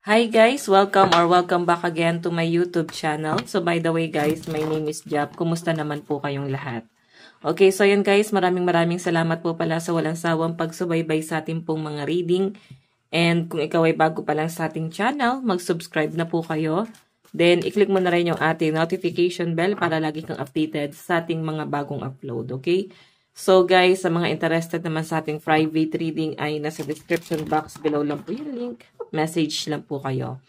Hi guys! Welcome back again to my YouTube channel. So by the way guys, my name is Jap. Kumusta naman po kayong lahat? Okay, so yun guys, maraming salamat po pala sa walang sawang pagsubaybay sa ating pong mga reading. And kung ikaw ay bago pa lang sa ating channel, mag-subscribe na po kayo. Then, i-click mo na rin yung ating notification bell para lagi kang updated sa ating mga bagong upload, okay? So guys, sa mga interested naman sa ating private reading ay nasa description box below lang po yung link. Message lang po kayo.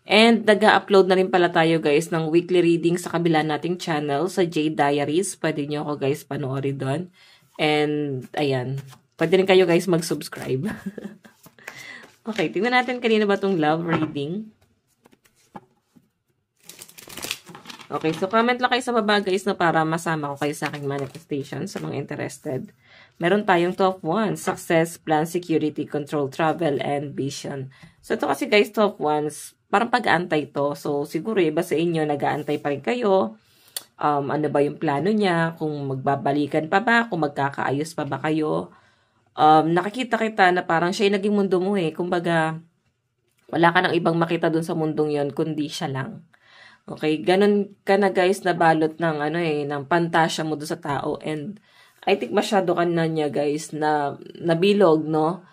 And nag-upload na rin pala tayo guys ng weekly reading sa kabila nating channel sa Jade Diaries. Pwede nyo ako guys panoorin doon. And ayan, pwede rin kayo guys mag-subscribe. Okay, tingnan natin kanina ba itong love reading. Okay, so comment lang kayo sa baba guys na para masama ko kayo sa aking manifestation sa mga interested. Meron tayong top 1, success, plan, security, control, travel, and vision. So ito kasi guys, top 1s, parang pag-aantay to. So siguro iba sa inyo, nag-aantay pa rin kayo. Ano ba yung plano niya? Kung magbabalikan pa ba? Kung magkakaayos pa ba kayo? Nakikita kita na parang siya yung naging mundo mo eh. Kumbaga, wala ka nang ibang makita dun sa mundong yon kundi siya lang. Okay, ganun ka na guys nabalot ng ng pantasya mo do sa tao, and I think masyado ka na niya guys na nabilog, no?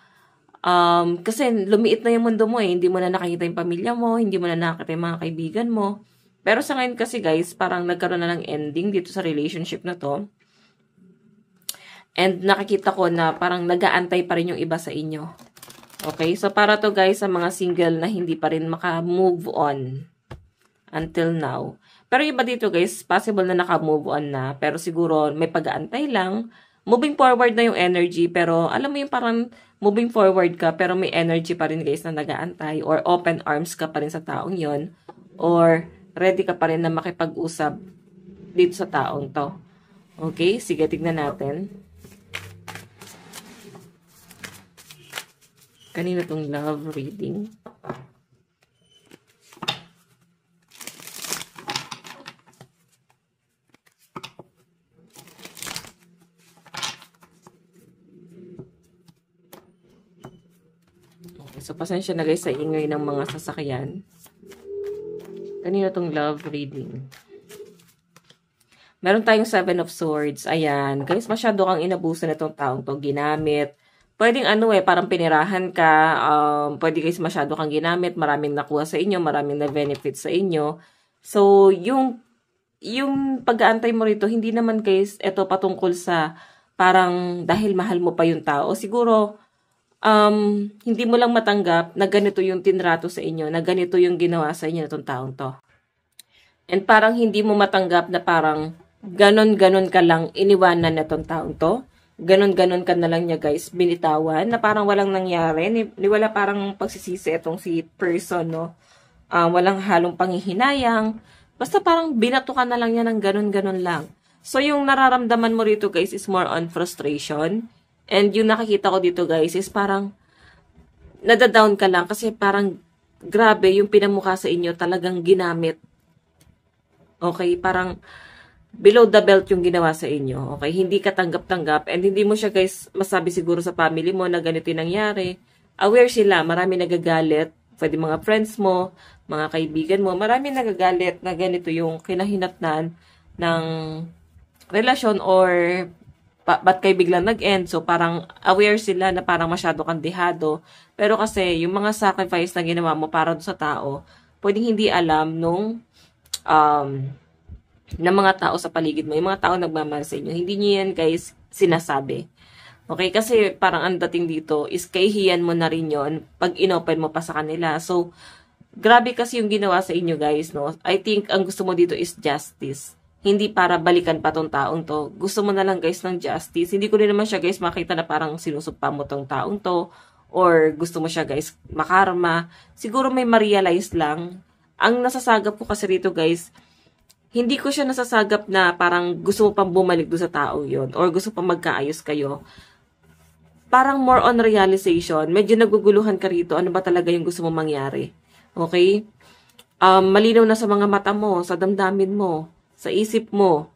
Kasi lumiit na yung mundo mo eh, hindi mo na nakikita yung pamilya mo, hindi mo na nakikita yung mga kaibigan mo. Pero sa ngayon kasi guys, parang nagkaroon na ng ending dito sa relationship na to. And nakikita ko na parang nag-aantay pa rin yung iba sa inyo. Okay, so para to guys sa mga single na hindi pa rin maka-move on until now. Pero iba dito guys, possible na naka-move on na. Pero siguro may pag-aantay lang. Moving forward na yung energy. Pero alam mo yung parang moving forward ka pero may energy pa rin guys na nag-aantay. Or open arms ka pa rin sa taong yon. Or ready ka pa rin na makipag-usap dito sa taong to. Okay, sige, tignan natin. Kanina tong love reading. So, pasensya na guys sa ingay ng mga sasakyan. Kanina tong love reading. Meron tayong 7 of Swords. Ayan. Guys, masyado kang inabusan na itong taong to. Ginamit. Pwedeng parang pinirahan ka. Pwede guys masyado kang ginamit. Maraming nakuha sa inyo. Maraming na-benefit sa inyo. So, yung pag-aantay mo rito, hindi naman guys, ito patungkol sa parang dahil mahal mo pa yung tao. Siguro, hindi mo lang matanggap na ganito yung tinrato sa inyo, na ganito yung ginawa sa inyo itong taong to. And parang hindi mo matanggap na parang ganon-ganon ka lang iniwanan na itong taong to. Ganon-ganon ka na lang niya guys, binitawan, na parang walang nangyari. Wala parang pagsisisi itong si person, no? Walang halong panghihinayang. Basta parang binato ka na lang niya ng ganon-ganon lang. So yung nararamdaman mo rito guys is more on frustration. And yung nakikita ko dito guys is parang nadadown ka lang kasi parang grabe yung pinamukha sa inyo talagang ginamit. Okay, parang below the belt yung ginawa sa inyo. Okay, hindi ka tanggap-tanggap and hindi mo siya guys masabi siguro sa family mo na ganito yung nangyari. Aware sila, marami nagagalit. Pwede mga friends mo, mga kaibigan mo, marami nagagalit na ganito yung kinahinatnan ng relasyon or ba't kayo biglang nag-end? So, parang aware sila na parang masyado kang dehado. Pero kasi, yung mga sacrifice na ginawa mo para sa tao, pwedeng hindi alam ng mga tao sa paligid mo. Yung mga tao nagmamahal sa inyo. Hindi nyo yan, guys, sinasabi. Okay? Kasi parang ang dating dito is kahihiyan mo na rin yon pag inopen mo pa sa kanila. So, grabe kasi yung ginawa sa inyo, guys, no? I think ang gusto mo dito is justice. Hindi para balikan pa tong taong to. Gusto mo na lang guys ng justice. Hindi ko rin naman siya guys makita na parang sinusumpa mo tong taong to. Or gusto mo siya guys makarma. Siguro may ma-realize lang. Ang nasasagap ko kasi rito guys, hindi ko siya nasasagap na parang gusto mo pang bumalik doon sa taong yon or gusto pang magkaayos kayo. Parang more on realization. Medyo naguguluhan ka rito. Ano ba talaga yung gusto mo mangyari? Okay? Malinaw na sa mga mata mo, sa damdamin mo, sa isip mo,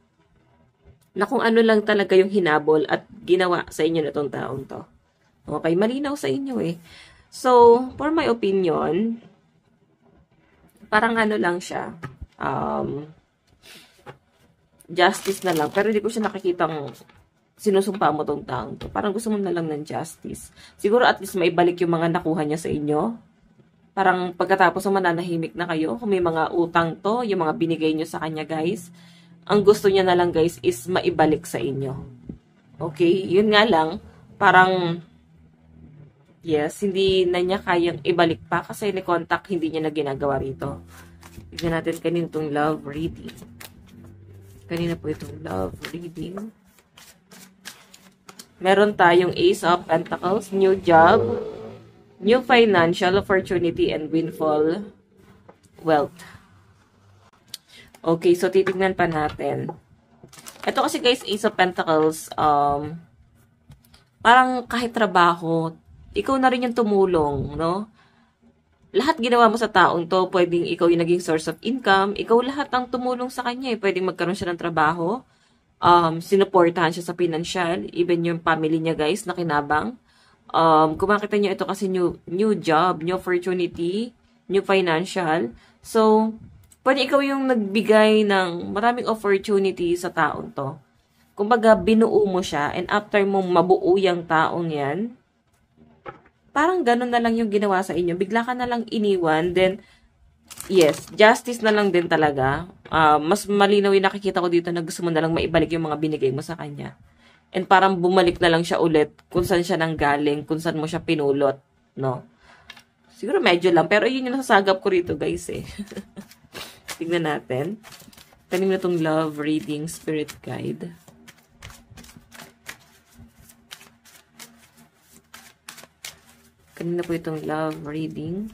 na kung ano lang talaga yung hinabol at ginawa sa inyo na itong taong to. Okay, malinaw sa inyo eh. So, for my opinion, Parang ano lang siya. Justice na lang. Pero hindi ko siya nakikitang sinusumpa mo tong taong to. Parang gusto mo na lang ng justice. Siguro at least maibalik yung mga nakuha niya sa inyo. Parang pagkatapos mananahimik na kayo, kung may mga utang to, yung mga binigay nyo sa kanya guys, ang gusto niya na lang guys is maibalik sa inyo. Okay? Yun nga lang, parang yes, hindi na niya kayang ibalik pa kasi ni-contact hindi niya na ginagawa rito. Tignan natin kanina itong love reading. Kanina po itong love reading. Meron tayong Ace of Pentacles, new job, new financial opportunity, and windfall wealth. Okay, so titignan pa natin. Ito kasi guys, Ace of Pentacles, parang kahit trabaho, ikaw na rin yung tumulong, no? Lahat ginawa mo sa taong to, pwedeng ikaw yung naging source of income, ikaw lahat ang tumulong sa kanya, pwedeng magkaroon siya ng trabaho, sinuportahan siya sa financial, even yung family niya guys, nakinabang. Kung makita nyo, ito kasi new job, new opportunity, new financial. So, pwede ikaw yung nagbigay ng maraming opportunity sa taong to. Kumbaga, binuo mo siya, and after mong mabuo yung taong yan, parang ganun na lang yung ginawa sa inyo. Bigla ka na lang iniwan, then, yes, justice na lang din talaga. Mas malinaw yung nakikita ko dito na gusto mo na lang maibalik yung mga binigay mo sa kanya. And parang bumalik na lang siya ulit kung saan siya nanggaling, kung saan mo siya pinulot, no? Siguro medyo lang, pero yun yung nasasagap ko rito, guys, eh. Tignan natin. Tanim na itong love reading spirit guide. Kanina po itong love reading.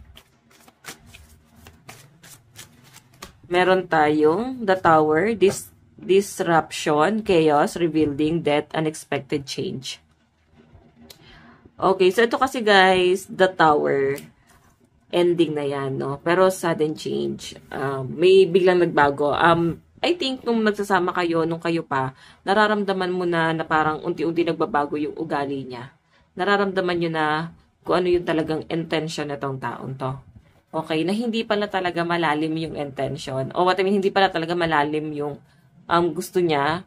Meron tayong the tower, disruption, chaos, rebuilding, death, unexpected change. Okay, so ito kasi guys, the tower, ending na yan, no? Pero sudden change. May biglang nagbago. I think nung nagsasama kayo, nung kayo pa, nararamdaman mo na parang unti-unti nagbabago yung ugali niya. Nararamdaman nyo na kung ano yung talagang intention na tong taong to. Okay, na hindi pala talaga malalim yung intention. O what I mean, hindi pala talaga malalim yung gusto niya,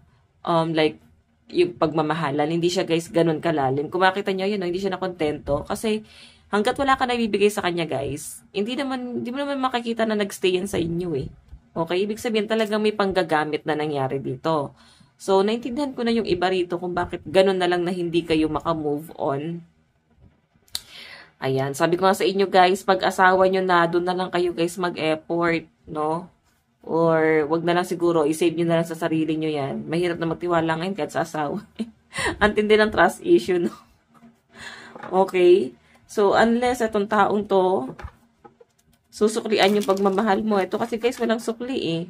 like, yung pagmamahalan. Hindi siya, guys, ganun kalalim. Kung makita niyo yun, hindi siya nakontento. Kasi, hanggat wala ka na ibibigay sa kanya, guys, hindi mo naman makikita na nagstay yan sa inyo, eh. Okay, ibig sabihin talagang may panggagamit na nangyari dito. So, naintindihan ko na yung iba rito kung bakit ganun na lang na hindi kayo makamove on. Ayan, sabi ko nga sa inyo guys, pag asawa nyo na, doon na lang kayo guys mag-effort, no? Or, wag na lang siguro, isave nyo na lang sa sarili nyo yan. Mahirap na magtiwala ngayon kahit sa asawa. Antindi ng trust issue, no? Okay? So, unless itong taong to, susuklian yung pagmamahal mo. Ito kasi guys, walang sukli eh.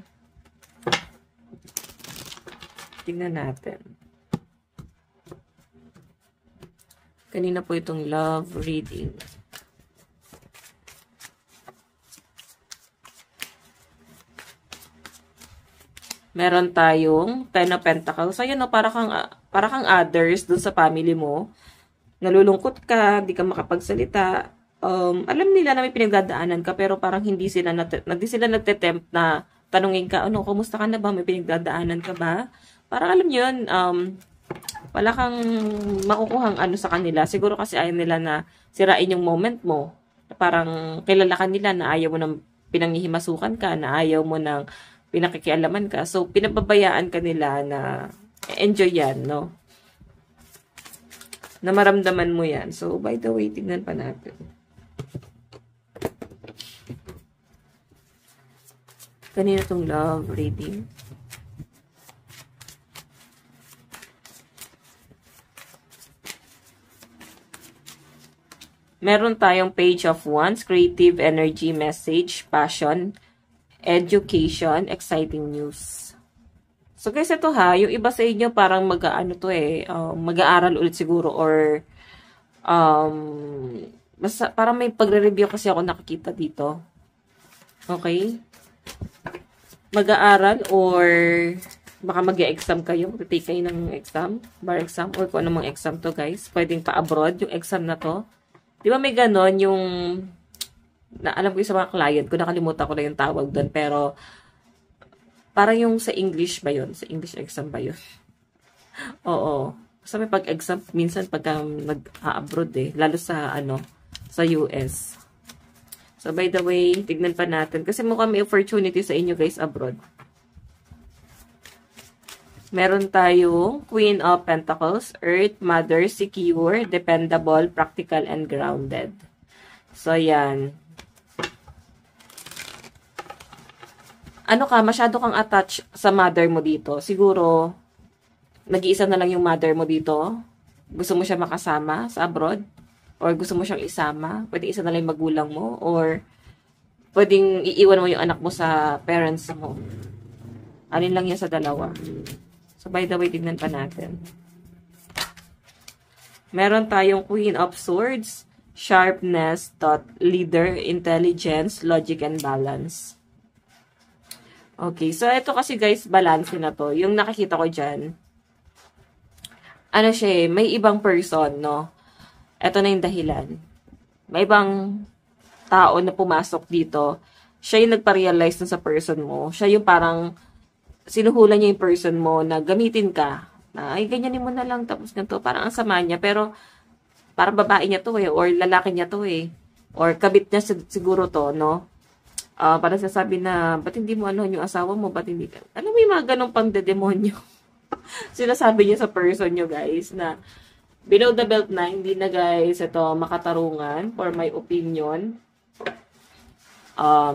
Tingnan natin. Kanina po itong love reading. Meron tayong Ten of Pentacles. Ayan o, para kang others dun sa family mo. Nalulungkot ka, di ka makapagsalita. Alam nila na may pinagdadaanan ka, pero parang hindi sila nagte-tempt na tanungin ka, ano, kumusta ka na ba? May pinagdadaanan ka ba? Parang alam nyo yun, wala kang makukuhang ano sa kanila. Siguro kasi ayaw nila na sirain yung moment mo. Parang kilala ka nila na ayaw mo nang pinanghihimasukan ka, na ayaw mo nang pinakikialaman ka. So, pinababayaan ka nila na enjoy yan, no? Na maramdaman mo yan. So, by the way, tignan pa natin. Kanina itong love reading. Meron tayong Page of Wands, creative energy, message, passion, education, exciting news. So guys, ito ha, yung iba sa inyo parang mag-aaral ulit siguro or basta parang may pagre-review kasi ako nakikita dito. Okay? Mag-aaral or baka mag-e-exam kayo, mag-take kayo ng exam, bar exam, or kung anong mga exam to guys. Pwedeng pa-abroad yung exam na to. Di ba may ganon yung Na alam ko yung sa mga client ko, nakalimutan ko na yung tawag doon, pero parang yung sa English ba yun? Sa English exam ba yun? Oo. Basta may pag-exam, minsan pagka nag-abroad lalo sa, sa US. So, by the way, tignan pa natin. Kasi mukhang may opportunity sa inyo guys abroad. Meron tayong Queen of Pentacles, Earth, Mother, Secure, Dependable, Practical, and Grounded. So, yan. Ano ka, masyado kang attached sa mother mo dito. Siguro, nag-iisa na lang yung mother mo dito. Gusto mo siya makasama sa abroad? Or gusto mo siyang isama? Pwede isa na lang yung magulang mo? Or pwedeng iiwan mo yung anak mo sa parents mo? Alin lang yan sa dalawa? So, by the way, tignan pa natin. Meron tayong Queen of Swords, Sharpness, Thought, Leader, Intelligence, Logic, and Balance. Okay, so ito kasi guys, balance na to. Yung nakikita ko dyan, ano siya may ibang person, no? Ito na yung dahilan. May ibang tao na pumasok dito. Siya yung nagpa-realize sa person mo. Siya yung parang sinuhulan niya yung person mo na gamitin ka. Na, ay, ganyanin mo na lang. Tapos ganito. Parang ang sama niya. Pero, parang babae niya to or lalaki niya to Or kabit niya siguro to, no? Parang sasabi na, ba't hindi mo yung asawa mo? Ba't hindi ka? Alam mo yung mga ganong pang-demonyo. Sinasabi niya sa person nyo, guys, na below the belt na, hindi na, guys, ito, makatarungan for my opinion.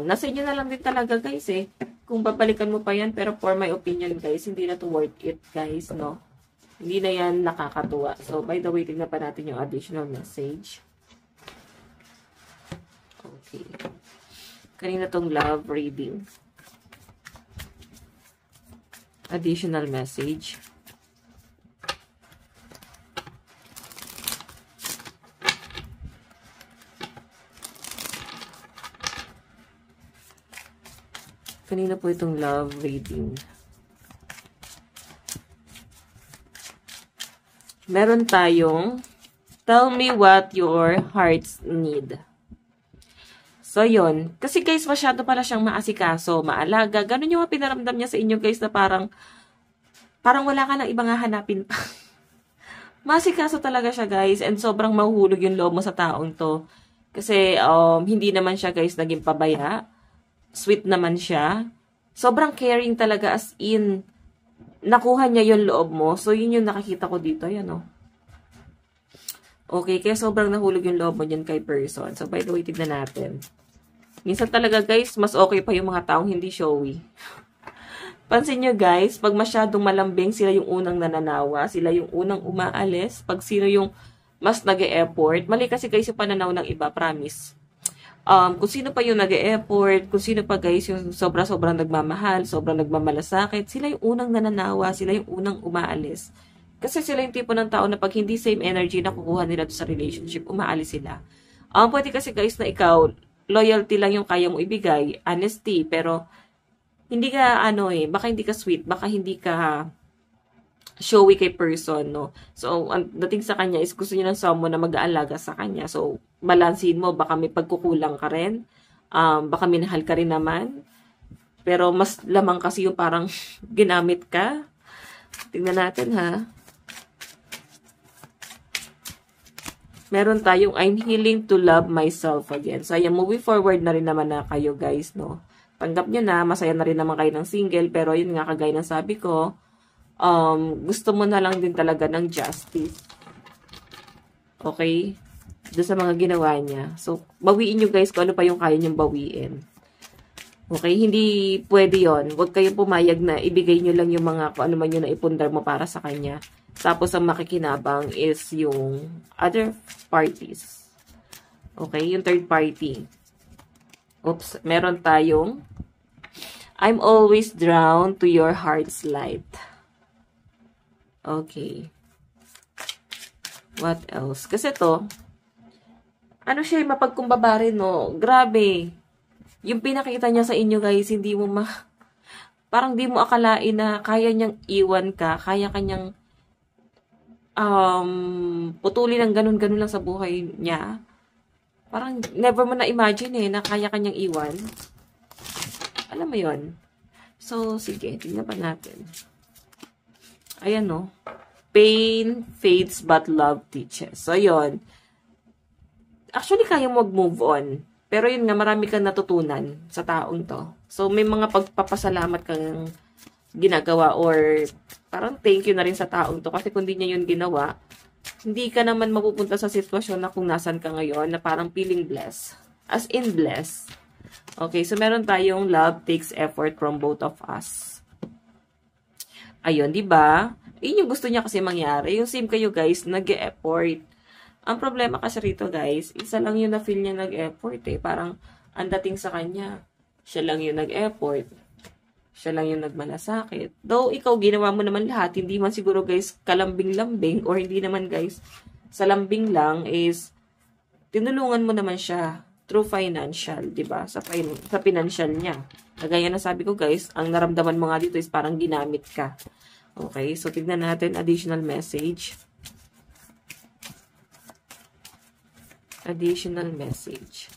Nasa inyo na lang din talaga, guys, kung babalikan mo pa yan, pero for my opinion, guys, hindi na to worth it, guys, no? Hindi na yan nakakatuwa. So, by the way, tingnan pa natin yung additional message. Okay. Kanina tong love reading. Additional message. Kanina po itong love reading. Meron tayong tell me what your hearts need. So, yun. Kasi guys, masyado pala siyang maasikaso, maalaga. Ganun yung pinaramdam niya sa inyo guys na parang wala ka nang ibang hahanapin pa. Maasikaso talaga siya guys and sobrang mahuhulog yung loob mo sa taong to. Kasi hindi naman siya guys naging pabaya. Sweet naman siya. Sobrang caring talaga as in nakuha niya yung loob mo. So, yun yung nakikita ko dito. Yan Okay, kaya sobrang nahulog yung loob mo dyan kay person. So, by the way, tignan natin. Minsan talaga guys, mas okay pa yung mga taong hindi showy. Pansin nyo guys, pag masyadong malambing, sila yung unang nananawa, sila yung unang umaalis, pag sino yung mas nag-e-effort. Mali kasi guys yung pananaw ng iba, promise. Kung sino pa yung nag-e-effort, kung sino pa guys yung sobra-sobrang nagmamahal, sobrang nagmamalasakit, sila yung unang nananawa, sila yung unang umaalis. Kasi sila yung tipo ng tao na pag hindi same energy na kukuha nila sa relationship, umaalis sila. Pwede kasi guys na ikaw, loyalty lang yung kaya mo ibigay, honesty, pero hindi ka, baka hindi ka sweet, baka hindi ka showy kay person, no? So, ang dating sa kanya is gusto niya ng someone na mag-aalaga sa kanya. So, balansin mo, baka may pagkukulang ka rin, baka minahal ka rin naman, pero mas lamang kasi yung parang ginamit ka. Tingnan natin, ha? Meron tayong I'm healing to love myself again. So, ayan, moving forward na rin naman na kayo, guys, no? Tanggap nyo na, masaya na rin naman kayo ng single, pero yun nga, kagaya ng sabi ko, gusto mo na lang din talaga ng justice. Okay? Doon sa mga ginawa niya. So, bawiin nyo, guys, kung ano pa yung kaya nyong bawiin. Okay? Hindi pwede yon. Huwag kayong pumayag na ibigay nyo lang yung mga kung ano man yun na ipundar mo para sa kanya. Tapos, ang makikinabang is yung other parties. Okay? Yung third party. Oops. Meron tayong I'm always drawn to your heart's light. Okay. What else? Kasi to, ano siya, mapagkumbaba rin, no? Grabe. Yung pinakita niya sa inyo, guys, hindi mo parang di mo akalain na kaya niyang iwan ka, kaya kanyang putulin ng ganun-ganun lang sa buhay niya. Parang never mo na-imagine na kaya kanyang iwan. Alam mo yon. So, sige, tingnan pa natin. Ayan, no? Pain fades but love teaches. So, yun. Actually, kaya mo mag-move on. Pero yun nga, marami kang natutunan sa taong to. So, may mga pagpapasalamat kang ginagawa or parang thank you na rin sa taong to. Kasi kung di niya yun ginawa, hindi ka naman mapupunta sa sitwasyon na kung nasan ka ngayon na parang feeling blessed. As in blessed. Okay, so meron tayong love takes effort from both of us. Ayun, di ba? Yun yung gusto niya kasi mangyari. Yung same kayo guys, nag-e-effort. Ang problema kasi rito guys, isa lang yung na-feel niya nag-effort Parang ang dating sa kanya, siya lang yung nag-effort. Siya lang yung nagmalasakit. Though ikaw ginawa mo naman lahat, hindi man siguro guys kalambing-lambing or hindi naman guys sa lambing lang is tinulungan mo naman siya through financial, 'di ba? Sa financial niya. Kagaya na sabi ko guys, ang naramdaman mo nga dito is parang ginamit ka. Okay, so tignan natin additional message. Additional message.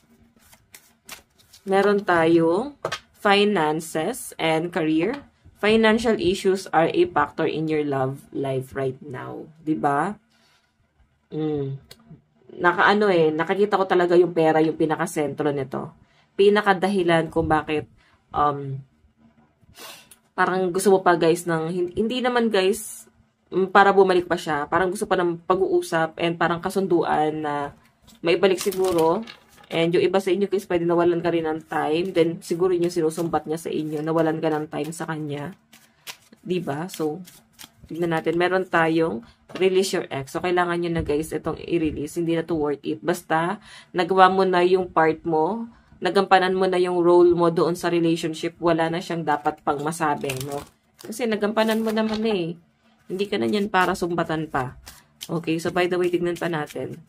Meron tayong finances and career. Financial issues are a factor in your love life right now. 'Di ba? Nakakita ko talaga yung pera yung pinakasentro nito. Pinakadahilan kung bakit parang gusto mo pa guys ng hindi naman guys para bumalik pa siya. Parang gusto pa ng pag-uusap and parang kasunduan na maibalik siguro. And yung iba sa inyo guys, pwede nawalan ka rin ng time. Then siguro yung sinusumbat niya sa inyo, nawalan ka ng time sa kanya. 'Di ba? So, tignan natin. Meron tayong release your ex. So, kailangan nyo na guys itong i-release. Hindi na to worth it. Basta, nagawa mo na yung part mo, nagampanan mo na yung role mo doon sa relationship, wala na siyang dapat pang masabi, no? Kasi nagampanan mo naman Hindi ka na yan para sumbatan pa. Okay, so by the way, tignan pa natin.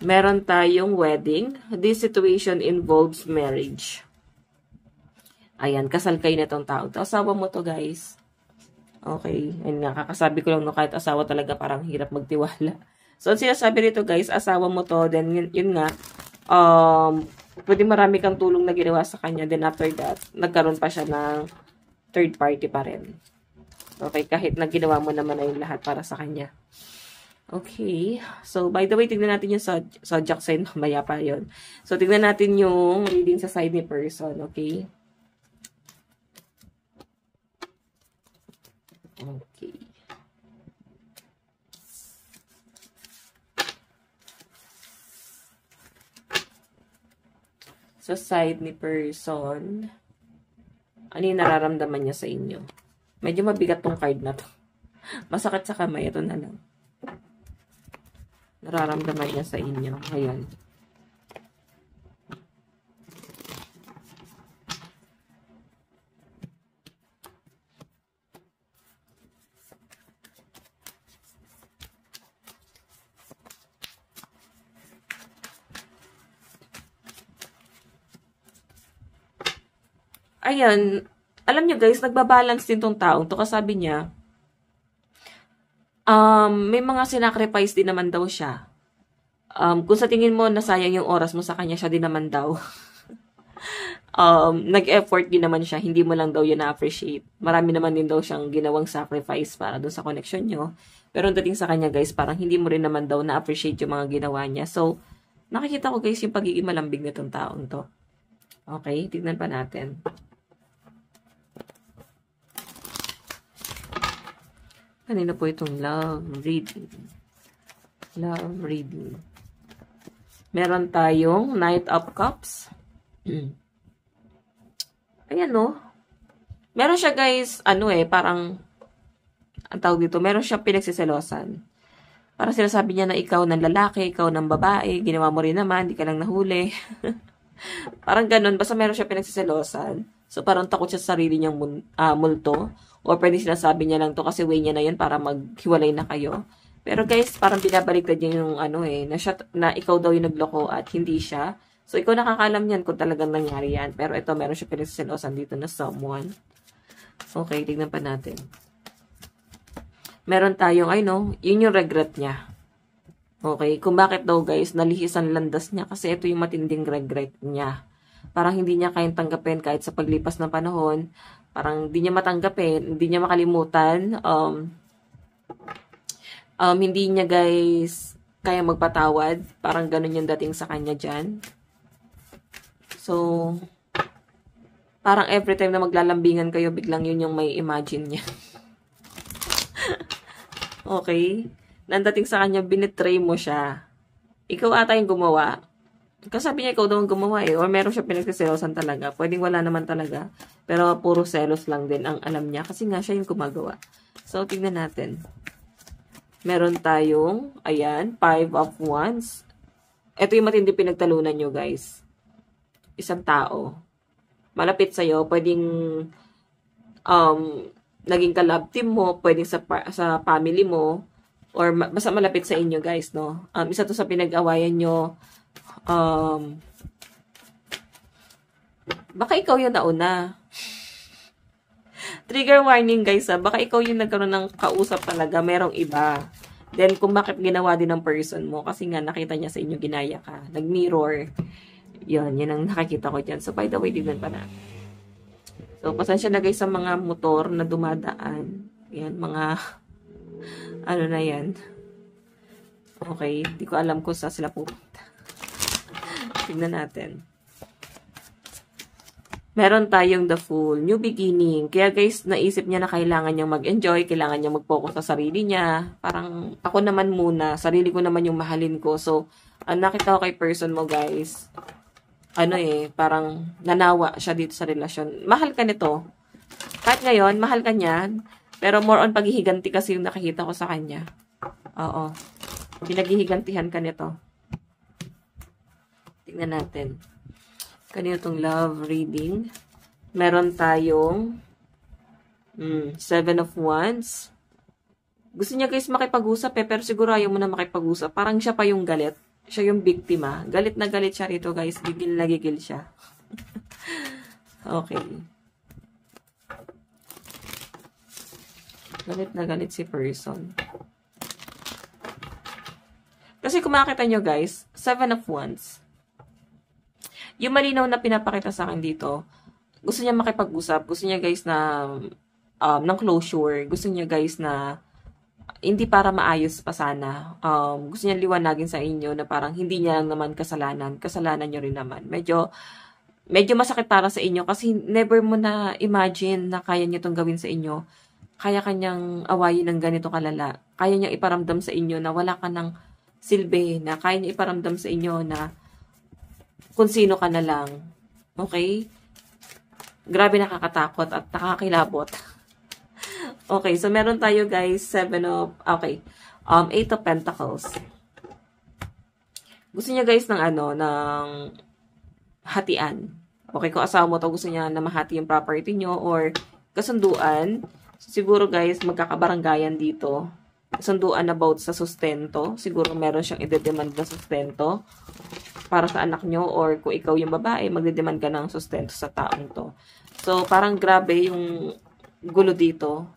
Meron tayong wedding. This situation involves marriage. Ayan, kasal kayo na tong tao. Asawa mo to guys. Okay, ayun nga, kakasabi ko lang no, kahit asawa talaga parang hirap magtiwala. So, ang sinasabi rito guys, asawa mo to, then yun nga, pwede marami kang tulong na ginawa sa kanya, then after that, nagkaroon pa siya ng third party pa rin. Okay, kahit na ginawa mo naman na yung lahat para sa kanya. Okay, so by the way, tignan natin yung zodiac sign, mamaya pa yun. So, tignan natin yung reading sa side ni person, okay? Okay. So, side ni person, ano yung nararamdaman niya sa inyo? Medyo mabigat tong card na to. Masakit sa kamay, ito na lang. Nararamdaman niya sa inyo. Ayan. Ayan, alam nyo guys, nagbabalance din tong taong to. Kasabi niya, may mga sinacrifice din naman daw siya. Kung sa tingin mo nasayang yung oras mo sa kanya, siya din naman daw. Nag-effort din naman siya, hindi mo lang daw yun na-appreciate. Marami naman din daw siyang ginawang sacrifice para doon sa connection nyo. Pero ang dating sa kanya guys, parang hindi mo rin naman daw na-appreciate yung mga ginawa niya. So, nakikita ko guys yung pagiging malambing nitong taong to. Okay, tignan pa natin. Kanina po itong love reading. Love reading. Meron tayong Knight of Cups. Ayan, no? Meron siya, guys, parang, ang tawag dito, meron siya pinagsiselosan. Parang sinasabi niya na ikaw ng lalaki, ikaw ng babae, ginawa mo rin naman, di ka lang nahuli. Parang ganun, basta meron siya pinagsiselosan. So, parang takot siya sa sarili niyang multo. O pwede sinasabi niya lang to kasi way niya na yun para maghiwalay na kayo. Pero guys, parang binabaliktad niya yung na ikaw daw yung nagloko at hindi siya. So, ikaw nakakalam niyan kung talagang nangyari yan. Pero ito, meron siya pinagsiselosan dito na someone. Okay, tignan pa natin. Meron tayong, yun yung regret niya. Okay, kung bakit daw guys, nalihis ang landas niya kasi ito yung matinding regret niya. Parang hindi niya kayang tanggapin kahit sa paglipas ng panahon. Parang hindi niya matanggapin, hindi niya makalimutan. Hindi niya guys kaya magpatawad. Parang ganun yung dating sa kanya dyan. So, parang every time na maglalambingan kayo, biglang yun yung may imagine niya. Okay? Nandating sa kanya, binitray mo siya. Ikaw ata yung gumawa. Kasi sabi niya, ikaw daw ang gumawa eh. Or meron siya pinagsiselosan talaga. Pwedeng wala naman talaga. Pero puro selos lang din ang alam niya. Kasi nga siya yung gumagawa. So, tignan natin. Meron tayong, ayan, 5 of Wands. Ito yung matindi pinagtalunan nyo, guys. Isang tao. Malapit sa'yo. Pwedeng, naging ka-love team mo. Pwedeng sa family mo. Or basta malapit sa inyo, guys, no? Isa to sa pinag-awayan nyo. Baka ikaw yung nauna. Trigger warning, guys, ha? Baka ikaw yung nagkaroon ng kausap talaga. Merong iba. Then, kung bakit ginawa din ng person mo. Kasi nga, nakita niya sa inyo, ginaya ka. Nag-mirror. Yun ang nakikita ko dyan. So, by the way, tignan pa na. So, pasensya na, guys, sa mga motor na dumadaan. Yan, mga... ano na yan. Okay, di ko alam kung saan sila pupunta. Tignan natin. Meron tayong the Fool, new beginning. Kaya guys, naisip niya na kailangan niyang mag-enjoy, kailangan niyang mag-focus sa sarili niya. Parang ako naman muna, sarili ko naman yung mahalin ko. So, nakita ko kay person mo guys, parang nanawa siya dito sa relasyon. Mahal ka nito. Kahit ngayon, mahal ka niyan. Pero more on paghihiganti kasi yung nakikita ko sa kanya. Oo. Pinaghihigantihan ka nito. Tingnan natin. Kanino tong love reading? Meron tayong 7 of Wands. Gusto niya guys makipag-usap pero siguro ayaw mo na makipag-usap. Parang siya pa yung galit. Siya yung biktima. Galit na galit siya rito guys. Gigil na gigil siya. Okay. Galit na galit si person. Kasi kung makita nyo guys, 7 of Wands. Yung malinaw na pinapakita sa akin dito, gusto niya makipag-usap. Gusto niya guys na ng closure. Gusto niya guys na hindi para maayos pa sana. Gusto niya liwanagin sa inyo na parang hindi niya lang naman kasalanan. Kasalanan nyo rin naman. Medyo masakit para sa inyo kasi never mo na imagine na kaya niya itong gawin sa inyo. Kaya kanyang awayin ng ganito kalala. Kaya niyang iparamdam sa inyo na wala ka ng silbi. Na kaya niya iparamdam sa inyo na kung sino ka na lang. Okay? Grabe nakakatakot at nakakilabot. Okay, so meron tayo guys, 8 of Pentacles. Gusto niya guys ng ng hatian. Okay, kung asawa mo to, gusto niya na mahati yung property nyo or kasunduan. Siguro guys, magkakabaranggayan dito. Sunduan about sa sustento. Siguro meron siyang i-demand na sustento para sa anak nyo or kung ikaw yung babae, magde-demand ka ng sustento sa taong to. So, parang grabe yung gulo dito.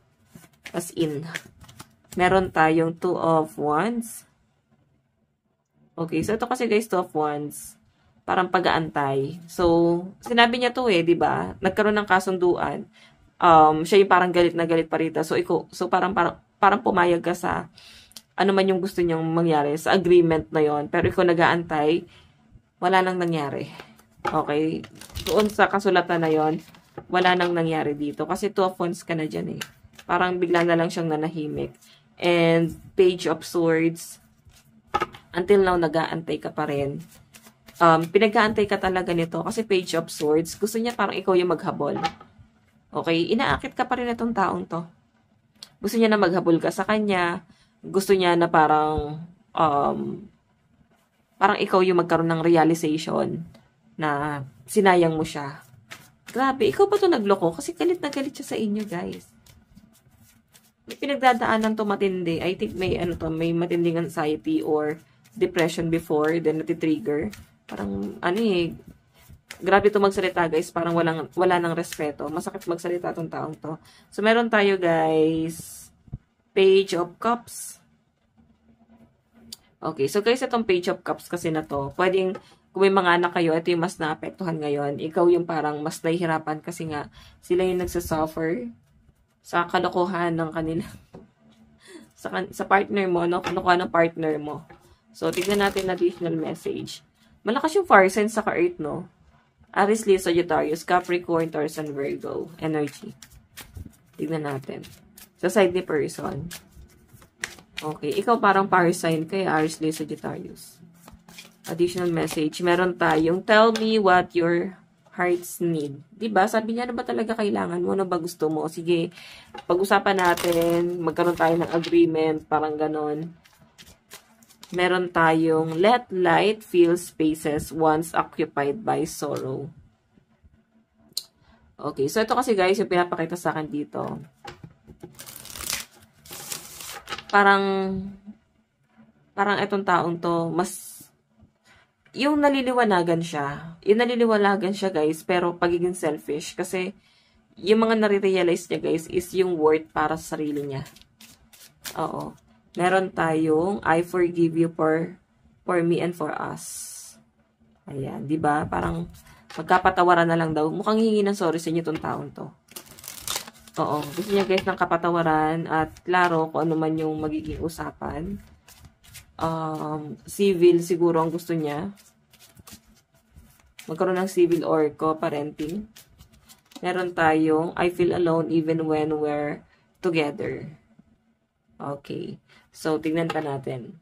As in, meron tayong 2 of Wands. Okay, so ito kasi guys, 2 of Wands. Parang pag-aantay. So, sinabi niya to di ba? Nagkaroon ng kasunduan. Siya yung parang galit na galit pa rito. So parang pumayag ka sa ano man yung gusto niyang mangyari sa agreement na yon. Pero ikaw nag-aantay, wala nang nangyari. Okay? Doon sa kasulatan na yon, wala nang nangyari dito. Kasi 2 of Wands ka na dyan Parang bigla na lang siyang nanahimik. And Page of Swords, until now, nag-aantay ka pa rin. Pinag-aantay ka talaga nito kasi Page of Swords, gusto niya parang ikaw yung maghabol. Okay, inaakit ka pa rin itong taong to. Gusto niya na maghabol ka sa kanya. Gusto niya na parang ikaw yung magkaroon ng realization na sinayang mo siya. Grabe, ikaw pa to nagloko kasi galit na galit siya sa inyo, guys. May pinagdadaanan to matindi. I think may may matinding anxiety or depression before, then nati-trigger. Parang grabe to magsalita guys, parang wala nang respeto. Masakit magsalita tong taong to. So meron tayo guys, Page of Cups, Okay, so guys, itong Page of Cups kasi na to, pwedeng, kung may mga anak kayo, ito yung mas naapektuhan ngayon. Ikaw yung parang mas nahihirapan kasi nga, sila yung nagsasuffer sa kalokohan ng kanila. sa partner mo, no? Kalokohan ng partner mo. So, tignan natin na additional message. Malakas yung fire sign sa ka-earth, no? Aries, Leo, Sagittarius, Capricorn, Taurus, and Virgo. Energy. Tignan natin. Sa side ni person. Okay. Ikaw parang fire sign kay Aries, Leo, Sagittarius. Additional message. Meron tayong, tell me what your hearts need. Diba? Sabi niya, ano ba talaga kailangan mo? Ano ba gusto mo? Sige, pag-usapan natin. Magkaroon tayo ng agreement. Parang ganon. Meron tayong, let light fill spaces once occupied by sorrow. Okay. So, ito kasi guys, yung pinapakita sa akin dito. Parang itong taong to, mas, yung naliliwanagan siya guys, pero pagiging selfish, kasi, yung mga nare-realize niya guys, is yung worth para sa sarili niya. Oo. Meron tayong, I forgive you for me and for us. Ayan, di ba? Parang, magkapatawaran na lang daw. Mukhang hihingi ng sorry sa inyo itong taong to. Oo. Gusto niya guys ng kapatawaran at klaro kung ano man yung magiging usapan. Civil siguro ang gusto niya. Magkaroon ng civil or co-parenting. Meron tayong I feel alone even when we're together. Okay. So, tignan pa natin.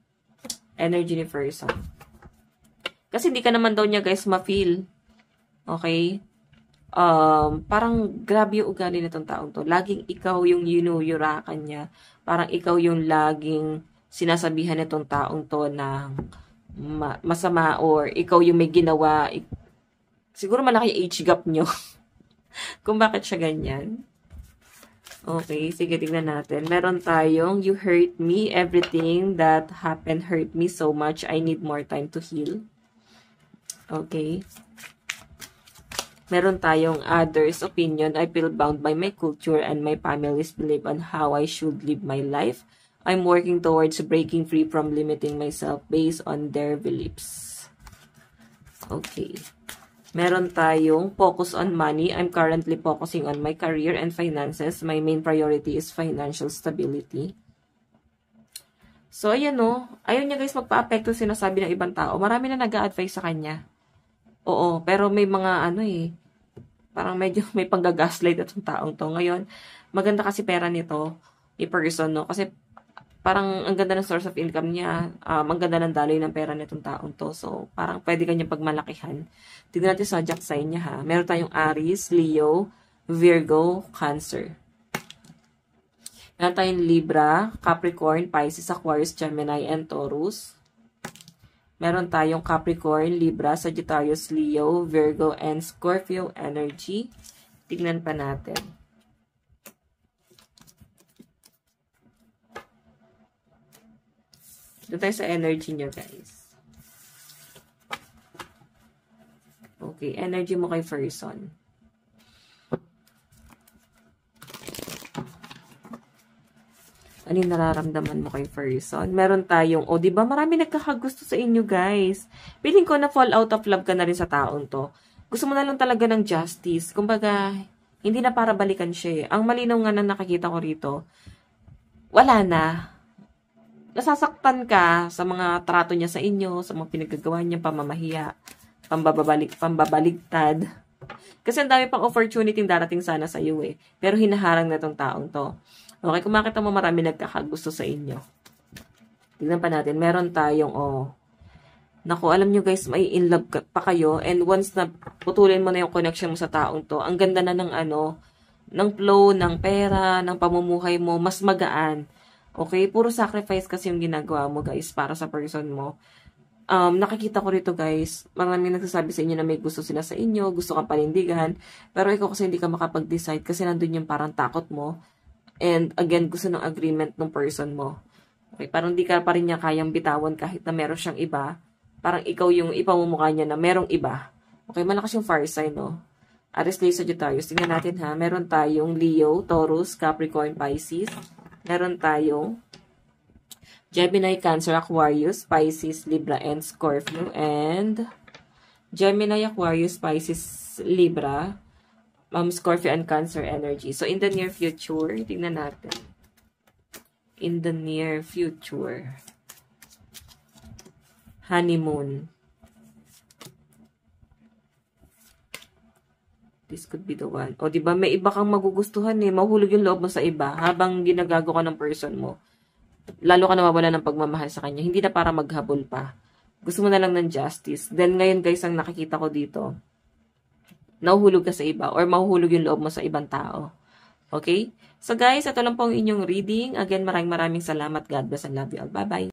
Energy ni person. Kasi hindi ka naman daw niya guys ma-feel. Okay? Parang grabe yung ugali nitong taong to. Laging ikaw yung yuyurakan niya. Parang ikaw yung laging sinasabihan nitong taong to na masama or ikaw yung may ginawa. Siguro malaki yung age gap nyo. Kung bakit siya ganyan. Okay, sige, tignan natin. Meron tayong, you hurt me. Everything that happened hurt me so much. I need more time to heal. Okay. Meron tayong others' opinion. I feel bound by my culture and my family's belief on how I should live my life. I'm working towards breaking free from limiting myself based on their beliefs. Okay. Meron tayong focus on money. I'm currently focusing on my career and finances. My main priority is financial stability. So, ayan o. Ayaw niya guys magpa-apekto sinasabi ng ibang tao. Marami na nag-a-advise sa kanya. Oo, pero may mga parang medyo may pang-gaslight atong taong to. Ngayon, maganda kasi pera nito, i-person, no? Kasi parang ang ganda ng source of income niya, ang ganda ng daloy ng pera nitong taong to. So, parang pwede kanya pagmalakihan. Tignan natin sa zodiac sign niya, ha? Meron tayong Aries, Leo, Virgo, Cancer. Meron tayong Libra, Capricorn, Pisces, Aquarius, Gemini, and Taurus. Meron tayong Capricorn, Libra, Sagittarius, Leo, Virgo, and Scorpio energy. Tignan pa natin. Doon tayo sa energy nyo, guys. Okay, energy mo kay person. Ano yung nararamdaman mo kay person? Meron tayong, diba marami nagkakagusto sa inyo, guys. Feeling ko na fall out of love ka na rin sa taong to. Gusto mo na lang talaga ng justice. Kumbaga, hindi na para balikan siya. Ang malinaw nga na nakikita ko rito, wala na. Nasasaktan ka sa mga trato niya sa inyo, sa mga pinagagawa niya, pamamahiya, pambabaligtad. Kasi ang dami pang opportunity darating sana sa iyo eh. Pero hinaharang na tong taong to. Okay, kung makita mo marami nagkakagusto sa inyo. Tignan pa natin. Meron tayong, naku, alam nyo guys, may in love pa kayo. And once na putulin mo na yung connection mo sa taong to, ang ganda na ng ng flow, ng pera, ng pamumuhay mo, mas magaan. Okay? Puro sacrifice kasi yung ginagawa mo guys para sa person mo. Nakikita ko rito guys, maraming nagsasabi sa inyo na may gusto sila sa inyo, gusto kang panindigan, pero ikaw kasi hindi ka makapag-decide kasi nandun yung parang takot mo. And again, gusto ng agreement ng person mo. Okay, parang di ka pa rin niya kayang bitawan kahit na meron siyang iba. Parang ikaw yung ipamumukha niya na merong iba. Okay, malakas yung fire sign, no? Aries, Leo, Sagittarius. Tingnan natin ha. Meron tayong Leo, Taurus, Capricorn, Pisces. Meron tayong Gemini, Cancer, Aquarius, Pisces, Libra, and Scorpio. And Gemini, Aquarius, Pisces, Libra, Scorpio, and Cancer energy. So, in the near future, tingnan natin. In the near future. Honeymoon. This could be the one. O, diba? May iba kang magugustuhan eh. Mahulog yung loob mo sa iba habang ginagago ka ng person mo. Lalo ka nawawala ng pagmamahal sa kanya. Hindi na para maghabol pa. Gusto mo na lang ng justice. Then ngayon guys, ang nakikita ko dito, nahuhulog ka sa iba or mahuhulog yung loob mo sa ibang tao. Okay? So guys, ito lang po ang inyong reading. Again, maraming salamat. God bless and love you all. Bye-bye.